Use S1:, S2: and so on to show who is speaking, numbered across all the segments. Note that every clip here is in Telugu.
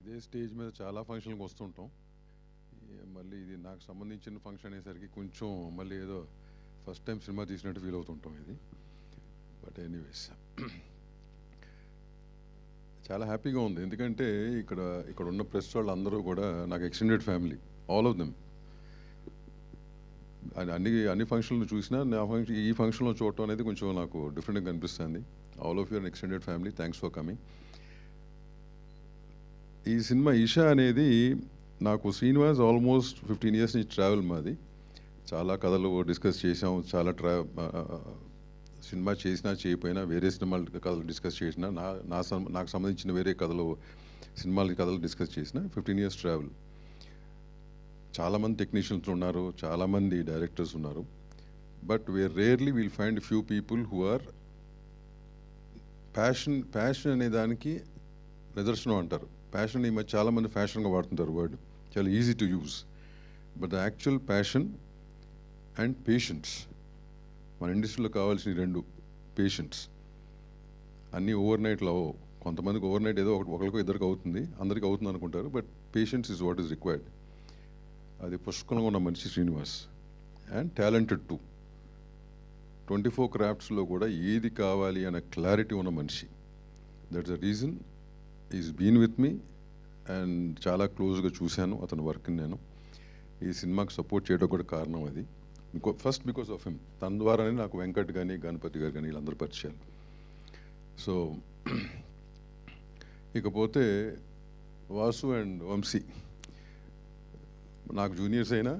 S1: ఇదే స్టేజ్ మీద చాలా ఫంక్షన్లకు వస్తుంటాం. మళ్ళీ ఇది నాకు సంబంధించిన ఫంక్షన్ అనేసరికి కొంచెం మళ్ళీ ఏదో ఫస్ట్ టైం సినిమా తీసినట్టు ఫీల్ అవుతుంటాం ఇది. బట్ ఎనీవేస్ చాలా హ్యాపీగా ఉంది. ఎందుకంటే ఇక్కడ ఉన్న ప్రెస్ వాళ్ళు అందరూ కూడా నాకు extended family, all of them. అన్ని ఫంక్షన్లు చూసినా ఈ ఫంక్షన్లో చూడటం అనేది కొంచెం నాకు డిఫరెంట్గా అనిపిస్తుంది. All of your extended family, thanks for coming. ఈ సినిమా ఈషా అనేది నాకు శ్రీనివాస్ ఆల్మోస్ట్ 15 years నుంచి ట్రావెల్ మాది. చాలా కథలు డిస్కస్ చేసాం, చాలా సినిమా చేసినా చేయకపోయినా వేరే సినిమాల కథలు డిస్కస్ చేసినా నాకు సంబంధించిన వేరే సినిమాల కథలు డిస్కస్ చేసిన 15 years ట్రావెల్. చాలామంది టెక్నీషియన్స్ ఉన్నారు, చాలామంది డైరెక్టర్స్ ఉన్నారు. But rarely will find few people who are passion అనే దానికి నిదర్శనం అంటారు. ప్యాషన్ ఈ మధ్య చాలామంది ఫ్యాషన్గా వాడుతుంటారు వర్డ్, చాలా easy to use. But the actual passion and patience, మన ఇండస్ట్రీలో కావాల్సిన రెండు, పేషెన్స్. అన్నీ ఓవర్ నైట్లో అవ్వవు. కొంతమందికి ఓవర్ నైట్ ఏదో ఒకరికో ఇద్దరికి అవుతుంది, అందరికీ అవుతుంది అనుకుంటారు. But patience is what is required. అది పుష్కలంగా ఉన్న మనిషి శ్రీనివాస్, అండ్ టాలెంటెడ్ టు 24 craftsలో కూడా ఏది కావాలి అనే క్లారిటీ ఉన్న మనిషి. That's the reason is been with me, and చాలా క్లోజ్గా చూశాను అతని వర్క్ని. నేను ఈ సినిమాకి సపోర్ట్ చేయడం కూడా కారణం అది. First because of him. తన ద్వారానే నాకు వెంకట్ కానీ గణపతి గారు కానీ వీళ్ళందరూ పరిచయాలు. సో ఇకపోతే వాసు అండ్ వంశీ నాకు జూనియర్స్ అయినా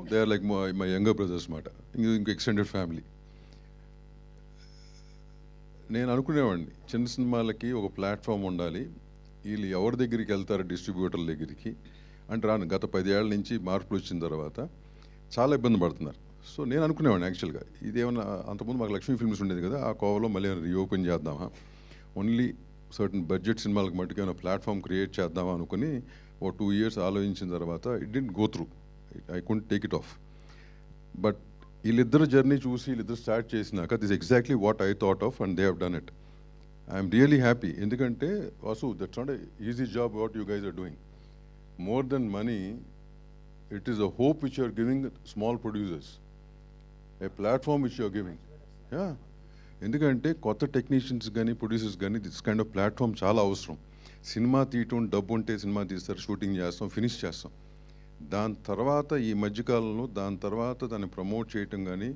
S1: they are like my younger brothers మాట, ఇంక ఎక్స్టెండెడ్ ఫ్యామిలీ. నేను అనుకునేవాడిని చిన్న సినిమాలకి ఒక ప్లాట్ఫామ్ ఉండాలి, వీళ్ళు ఎవరి దగ్గరికి వెళ్తారు, డిస్ట్రిబ్యూటర్ల దగ్గరికి అంటే రాను. గత 10 ఏళ్ల నుంచి మార్పులు వచ్చిన తర్వాత చాలా ఇబ్బంది పడుతున్నారు. సో నేను అనుకునేవాడిని యాక్చువల్గా ఇదేమన్నా, అంతకుముందు మాకు లక్ష్మీ ఫిల్మ్స్ ఉండేది కదా, ఆ కోవలో మళ్ళీ రీఓపెన్ చేద్దామా, ఓన్లీ సర్టన్ బడ్జెట్ సినిమాలకు మట్టుకు ఏమైనా ప్లాట్ఫామ్ క్రియేట్ చేద్దామా అనుకుని ఓ 2 years ఆలోచించిన తర్వాత it didn't go through. I couldn't take it off. But వీళ్ళిద్దరు జర్నీ చూసి వీళ్ళిద్దరు స్టార్ట్ చేసినాక this exactly what I thought of, and they have done it. I'm really happy. ఎందుకంటే Vasu, that's not easy job what you guys are doing. More than money, it is a hope which you are giving small producers, a platform which you are giving. ఎందుకంటే కొత్త టెక్నీషియన్స్ కానీ ప్రొడ్యూసర్స్ కానీ దిస్ కైండ్ ఆఫ్ ప్లాట్ఫామ్ చాలా అవసరం. సినిమా తీయటం, డబ్బు ఉంటే సినిమా తీస్తారు, షూటింగ్ చేస్తాం, ఫినిష్ చేస్తాం. దాని తర్వాత ఈ మధ్యకాలంలో దాన్ని ప్రమోట్ చేయటం కానీ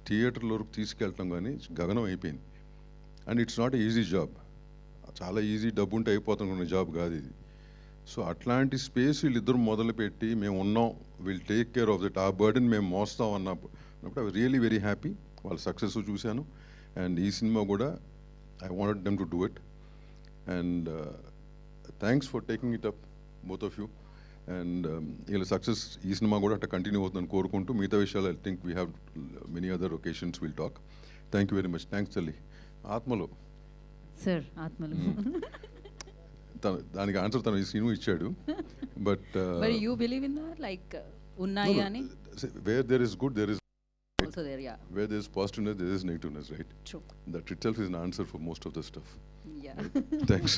S1: థియేటర్ల వరకు తీసుకెళ్ళటం కానీ గగనం అయిపోయింది. And it's not easy job. చాలా ఈజీ, డబ్బు ఉంటే అయిపోతున్న జాబ్ కాదు ఇది. సో అట్లాంటి స్పేస్ వీళ్ళిద్దరు మొదలుపెట్టి మేము ఉన్నాం, will take care of that, ఆ బర్డెన్ మేము మోస్తాం అన్నప్పుడు ఐ రియలీ వెరీ హ్యాపీ. వాళ్ళ సక్సెస్ చూశాను. అండ్ ఈ సినిమా కూడా I wanted them to do it. And thanks for taking it up, both of you. And వీళ్ళ సక్సెస్ ఈ సినిమా కూడా అట్లా కంటిన్యూ అవుతుందని కోరుకుంటూ మిగతా విషయాలు I think we have many other occasions will talk. Thank you very much. Thanks తల్లి. ఆత్మలో
S2: సార్, ఆత్మలో
S1: దానికి ఆన్సర్ తను ఈ సినిమా ఇచ్చాడు. But
S2: you believe in that, like ఉన్నాయి అని,
S1: where there is good there is
S2: also there, yeah,
S1: where there is positiveness there is negativeness, right?
S2: true,
S1: That itself is an answer for most of the stuff.
S2: yeah.
S1: Right? Thanks.